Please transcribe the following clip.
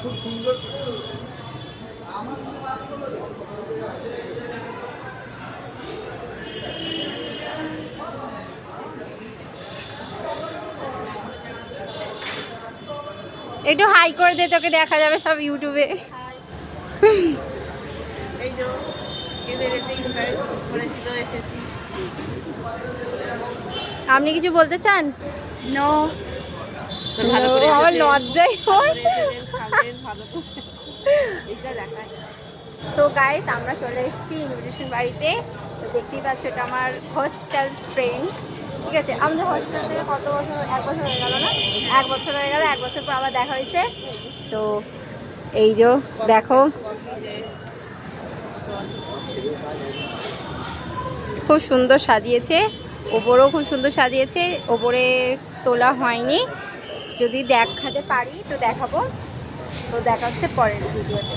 খুব সুন্দর। একটু হাই করে দে, তোকে দেখা যাবে সব ইউটিউবে। এই যে এদের এতে ইনভাইট করেছিল, এসেছি। আপনি কিছু বলতে চান? নো, ভালো করে আমার লজ্জাই হয়। ভালো করে এটা দেখা। তো গাইস, আমরা চলে এসেছি ইনভিটেশন বাড়িতে। তো দেখতেই পাচ্ছ, এটা আমার হস্টেল ফ্রেন্ড। ঠিক আছে, আমাদের হস্টেল থেকে কত বছর, 1 বছর হয়ে গেল না? 1 বছর হয়ে গেল, 1 বছর পর আবার দেখা হয়েছে। তো এই যে দেখো, খুব সুন্দর সাজিয়েছে, ওপরেও খুব সুন্দর সাজিয়েছে। ওপরে তোলা হয়নি, যদি দেখাতে পারি তো দেখাবো। তো দেখা হচ্ছে পরের ভিডিওতে।